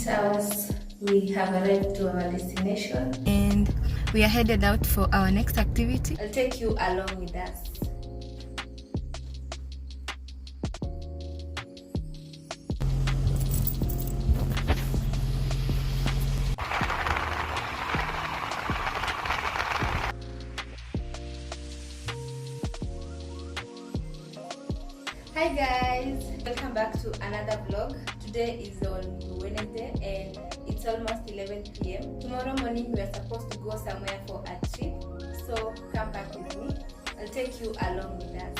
hours we have arrived to our destination and we are headed out for our next activity. I'll take you along with us. Hi guys, welcome back to another vlog. Today is on Wednesday and it's almost 11 p.m. Tomorrow morning we are supposed to go somewhere for a trip, so come back with me. I'll take you along with us.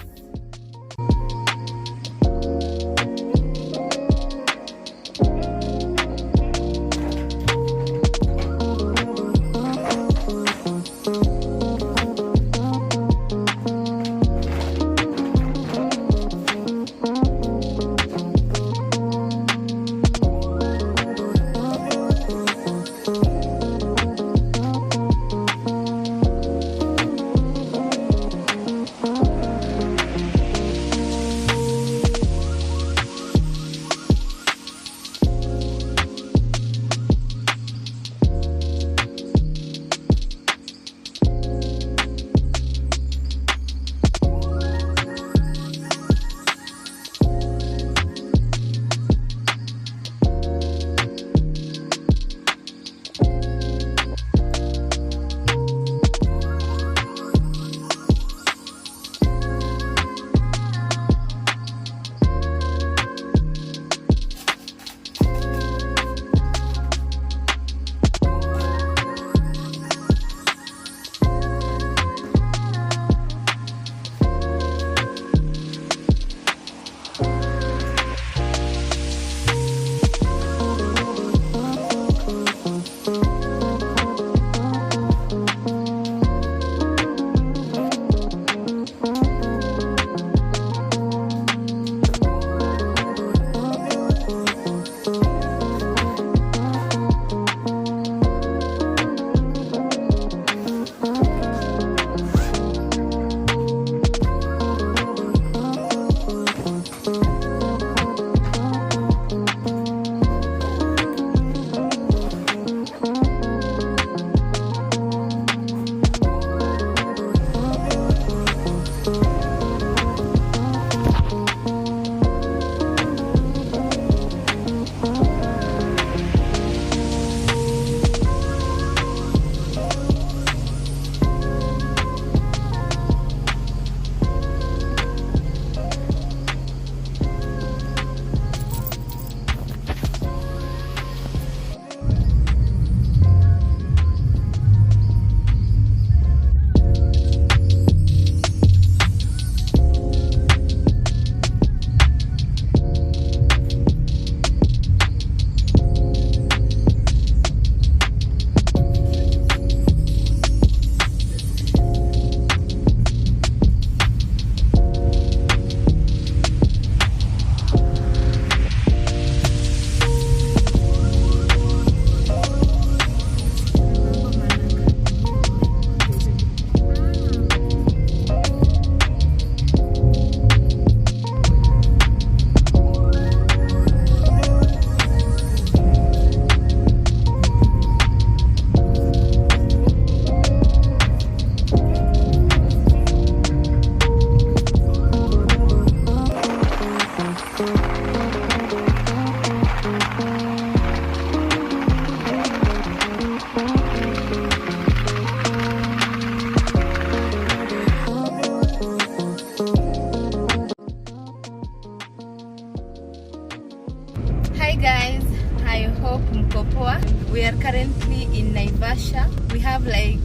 Hi guys, I hope mko poa. We are currently in Naivasha. We have like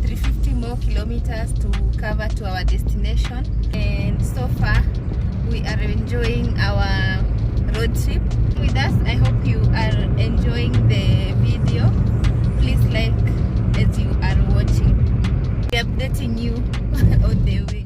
350 more kilometers to cover to our destination, and so far we are enjoying our road trip with us. I hope you are enjoying the video. Please like as you are watching. We are updating you on the way.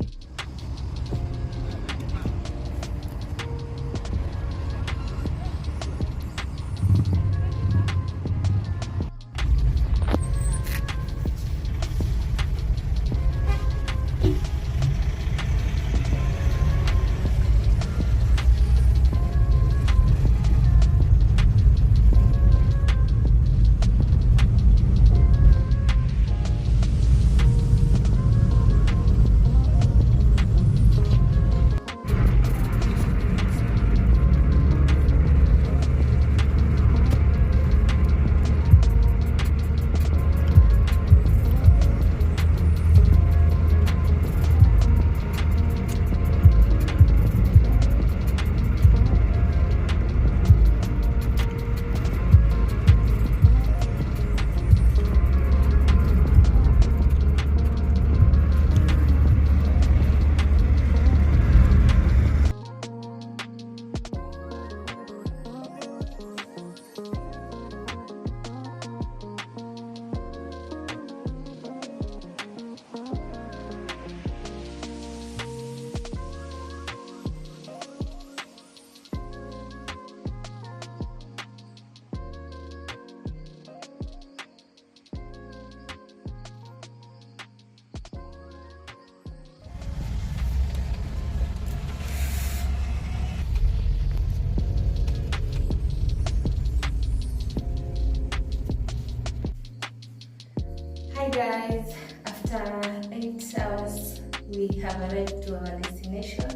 guys, after 8 hours we have arrived to our destination,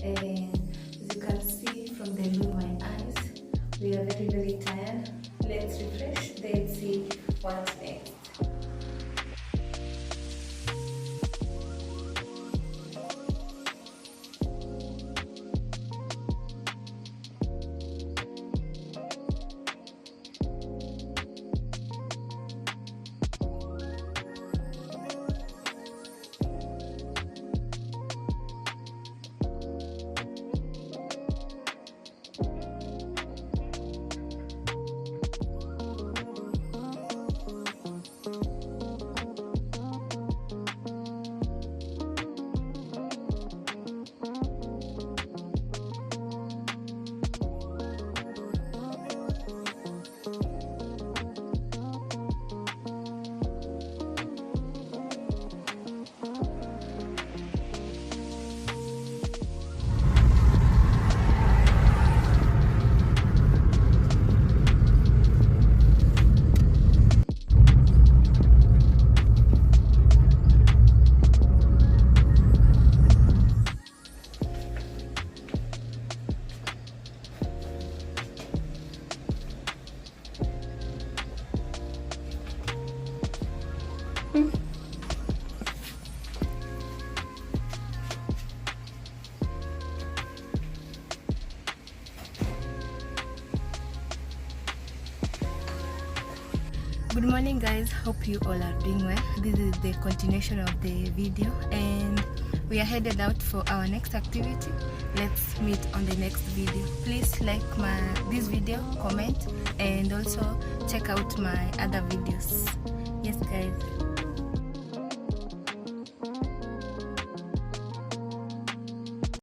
and as you can see from the look of my eyes, we are very tired. Let's refresh, then see what's next. Good morning guys, hope you all are doing well. This is the continuation of the video and we are headed out for our next activity. Let's meet on the next video. Please like this video, comment, and also check out my other videos.